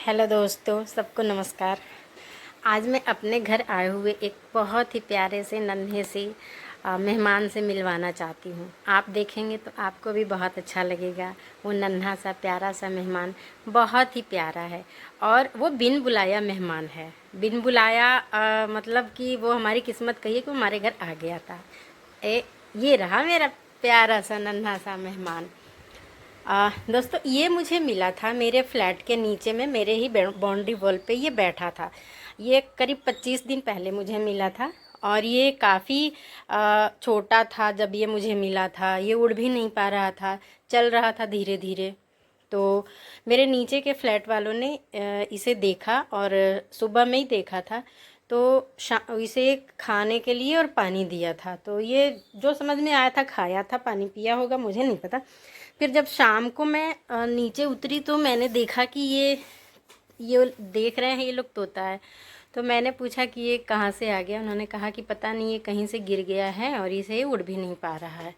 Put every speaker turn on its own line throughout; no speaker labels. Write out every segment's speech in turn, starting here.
Hello दोस्तों, सबको नमस्कार। आज मैं अपने घर आए हुए एक बहुत ही प्यारे से नन्हे से मेहमान से मिलवाना चाहती हूँ। आप देखेंगे तो आपको भी बहुत अच्छा लगेगा। वो नन्हा सा प्यारा सा मेहमान बहुत ही प्यारा है और वो बिन बुलाया मेहमान है। बिन बुलाया मतलब कि वो हमारी किस्मत कहिए कि वो हमारे घर आ गया था। ये रहा मेरा प्यारा सा नन्हा सा मेहमान। दोस्तों, ये मुझे मिला था मेरे फ्लैट के नीचे में, मेरे ही बाउंड्री वॉल पे ये बैठा था। ये करीब 25 दिन पहले मुझे मिला था और ये काफ़ी छोटा था जब ये मुझे मिला था। ये उड़ भी नहीं पा रहा था, चल रहा था धीरे धीरे। तो मेरे नीचे के फ्लैट वालों ने इसे देखा और सुबह में ही देखा था, तो इसे खाने के लिए और पानी दिया था। तो ये जो समझ में आया था खाया था, पानी पिया होगा, मुझे नहीं पता। फिर जब शाम को मैं नीचे उतरी तो मैंने देखा कि ये देख रहे हैं ये लोग तोता है। तो मैंने पूछा कि ये कहाँ से आ गया। उन्होंने कहा कि पता नहीं, ये कहीं से गिर गया है और इसे उड़ भी नहीं पा रहा है।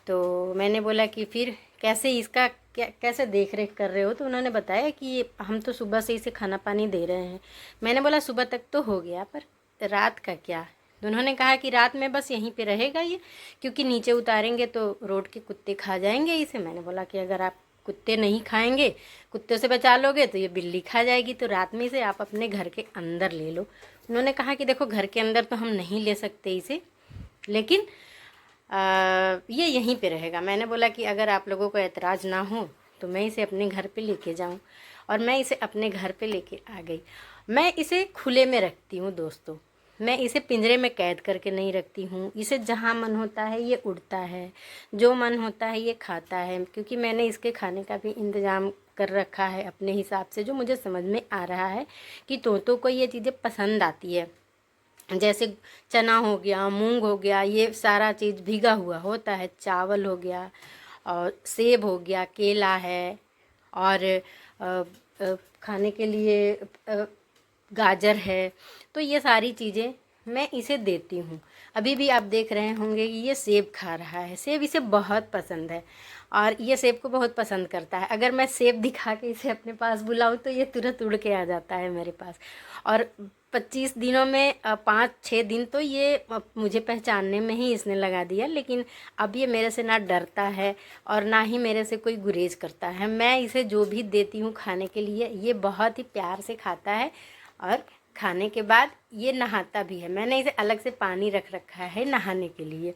तो मैंने बोला कि फिर कैसे इसका कैसे देख रेख कर रहे हो। तो उन्होंने बताया कि हम तो सुबह से इसे खाना पानी दे रहे हैं। मैंने बोला सुबह तक तो हो गया, पर रात का क्या। तो उन्होंने कहा कि रात में बस यहीं पे रहेगा ये, क्योंकि नीचे उतारेंगे तो रोड के कुत्ते खा जाएंगे इसे। मैंने बोला कि अगर आप कुत्ते नहीं खाएंगे, कुत्ते से बचा लोगे, तो ये बिल्ली खा जाएगी, तो रात में इसे आप अपने घर के अंदर ले लो। उन्होंने कहा कि देखो, घर के अंदर तो हम नहीं ले सकते इसे, लेकिन ये यहीं पे रहेगा। मैंने बोला कि अगर आप लोगों को एतराज़ ना हो तो मैं इसे अपने घर पे लेके जाऊं। और मैं इसे अपने घर पे लेके आ गई। मैं इसे खुले में रखती हूँ दोस्तों, मैं इसे पिंजरे में कैद करके नहीं रखती हूँ। इसे जहाँ मन होता है ये उड़ता है, जो मन होता है ये खाता है, क्योंकि मैंने इसके खाने का भी इंतज़ाम कर रखा है अपने हिसाब से, जो मुझे समझ में आ रहा है कि तोतों को ये चीज़ें पसंद आती है। जैसे चना हो गया, मूंग हो गया, ये सारा चीज़ भीगा हुआ होता है, चावल हो गया और सेब हो गया, केला है और खाने के लिए गाजर है। तो ये सारी चीज़ें मैं इसे देती हूँ। अभी भी आप देख रहे होंगे कि ये सेब खा रहा है। सेब इसे बहुत पसंद है और ये सेब को बहुत पसंद करता है। अगर मैं सेब दिखा के इसे अपने पास बुलाऊं तो ये तुरंत उड़ के आ जाता है मेरे पास। और 25 दिनों में 5-6 दिन तो ये मुझे पहचानने में ही इसने लगा दिया, लेकिन अब ये मेरे से ना डरता है और ना ही मेरे से कोई गुरेज करता है। मैं इसे जो भी देती हूँ खाने के लिए ये बहुत ही प्यार से खाता है और खाने के बाद ये नहाता भी है। मैंने इसे अलग से पानी रख रखा है नहाने के लिए।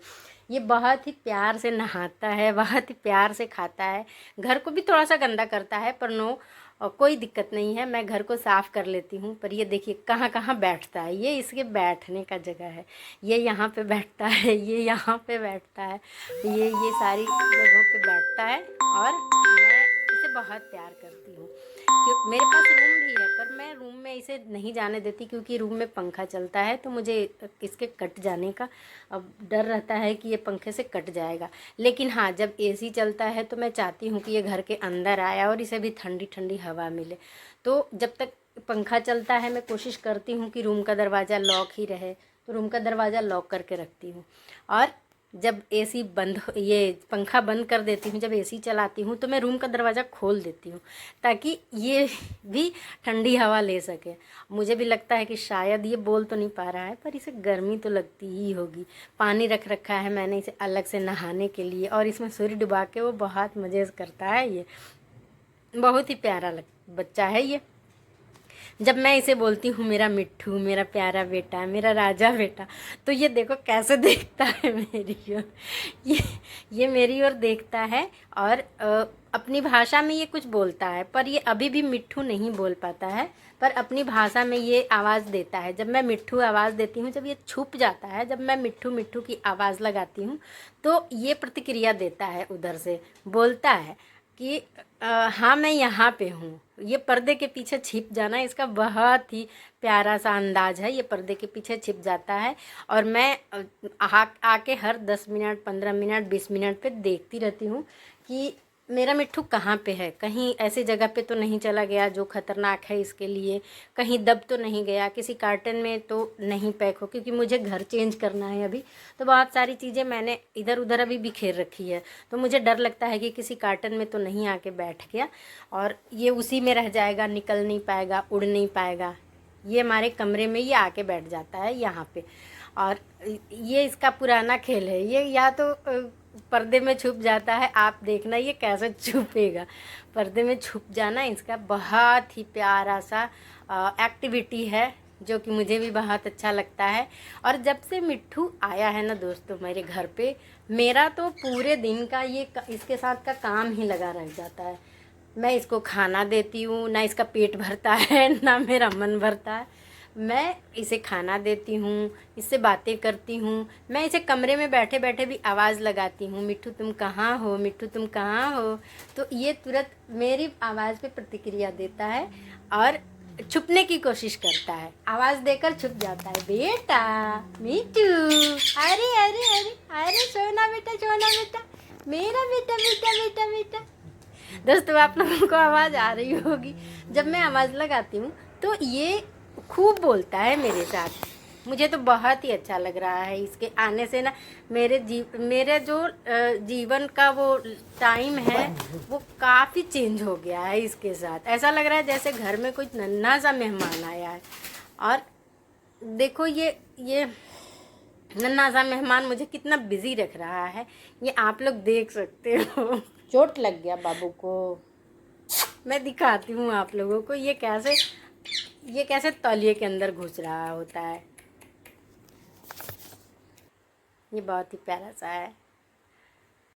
ये बहुत ही प्यार से नहाता है, बहुत ही प्यार से खाता है। घर को भी थोड़ा सा गंदा करता है, पर नो, और कोई दिक्कत नहीं है, मैं घर को साफ़ कर लेती हूँ। पर ये देखिए कहाँ कहाँ बैठता है, ये इसके बैठने का जगह है। ये यहाँ पे बैठता है, ये यहाँ पे बैठता है, ये सारी जगहों पे बैठता है और मैं इसे बहुत प्यार करती हूँ। क्यों, मेरे पास रूम भी है, पर मैं रूम में इसे नहीं जाने देती, क्योंकि रूम में पंखा चलता है तो मुझे इसके कट जाने का अब डर रहता है कि ये पंखे से कट जाएगा। लेकिन हाँ, जब एसी चलता है तो मैं चाहती हूँ कि ये घर के अंदर आए और इसे भी ठंडी ठंडी हवा मिले। तो जब तक पंखा चलता है मैं कोशिश करती हूँ कि रूम का दरवाज़ा लॉक ही रहे, तो रूम का दरवाज़ा लॉक करके रखती हूँ। और जब एसी बंद ये पंखा बंद कर देती हूँ, जब एसी चलाती हूँ तो मैं रूम का दरवाज़ा खोल देती हूँ, ताकि ये भी ठंडी हवा ले सके। मुझे भी लगता है कि शायद ये बोल तो नहीं पा रहा है, पर इसे गर्मी तो लगती ही होगी। पानी रख रखा है मैंने इसे अलग से नहाने के लिए, और इसमें सूर्य डुबा के वो बहुत मज़े करता है। ये बहुत ही प्यारा बच्चा है ये। जब मैं इसे बोलती हूँ मेरा मिट्ठू, मेरा प्यारा बेटा, मेरा राजा बेटा, तो ये देखो कैसे देखता है मेरी ओर। ये मेरी ओर देखता है और अपनी भाषा में ये कुछ बोलता है, पर ये अभी भी मिट्ठू नहीं बोल पाता है, पर अपनी भाषा में ये आवाज़ देता है। जब मैं मिट्ठू आवाज़ देती हूँ, जब ये छुप जाता है, जब मैं मिट्ठू मिट्ठू की आवाज़ लगाती हूँ, तो ये प्रतिक्रिया देता है, उधर से बोलता है कि हाँ मैं यहाँ पे हूँ। ये पर्दे के पीछे छिप जाना इसका बहुत ही प्यारा सा अंदाज है। ये पर्दे के पीछे छिप जाता है और मैं आके हर 10 मिनट, 15 मिनट, 20 मिनट पे देखती रहती हूँ कि मेरा मिट्ठू कहाँ पे है, कहीं ऐसी जगह पे तो नहीं चला गया जो ख़तरनाक है इसके लिए, कहीं दब तो नहीं गया, किसी कार्टन में तो नहीं पैक हो, क्योंकि मुझे घर चेंज करना है अभी। तो बहुत सारी चीज़ें मैंने इधर उधर अभी बिखेर रखी है, तो मुझे डर लगता है कि किसी कार्टन में तो नहीं आके बैठ गया और ये उसी में रह जाएगा, निकल नहीं पाएगा, उड़ नहीं पाएगा। ये हमारे कमरे में ही आके बैठ जाता है यहाँ पे। और ये इसका पुराना खेल है, ये या तो पर्दे में छुप जाता है। आप देखना ये कैसे छुपेगा, पर्दे में छुप जाना इसका बहुत ही प्यारा सा एक्टिविटी है, जो कि मुझे भी बहुत अच्छा लगता है। और जब से मिट्ठू आया है ना दोस्तों मेरे घर पे, मेरा तो पूरे दिन का ये इसके साथ का काम ही लगा रह जाता है। मैं इसको खाना देती हूँ, ना इसका पेट भरता है ना मेरा मन भरता है। मैं इसे खाना देती हूँ, इससे बातें करती हूँ, मैं इसे कमरे में बैठे बैठे भी आवाज़ लगाती हूँ, मिट्ठू तुम कहाँ हो, मिट्ठू तुम कहाँ हो। तो ये तुरंत मेरी आवाज़ पे प्रतिक्रिया देता है और छुपने की कोशिश करता है, आवाज़ देकर छुप जाता है। बेटा मिट्ठू, अरे अरे अरे अरे सोना बेटा, सोना बेटा, मेरा बेटा बेटा बेटा बेटा। दोस्तों आप लोगों को आवाज़ आ रही होगी, जब मैं आवाज़ लगाती हूँ तो ये खूब बोलता है मेरे साथ। मुझे तो बहुत ही अच्छा लग रहा है इसके आने से ना। मेरे जो जीवन का वो टाइम है वो काफ़ी चेंज हो गया है इसके साथ। ऐसा लग रहा है जैसे घर में कोई नन्हा सा मेहमान आया है। और देखो ये नन्हा सा मेहमान मुझे कितना बिजी रख रहा है, ये आप लोग देख सकते हो। चोट लग गया बाबू को। मैं दिखाती हूँ आप लोगों को ये कैसे तौलिए के अंदर घुस रहा होता है। ये बहुत ही प्यारा सा है।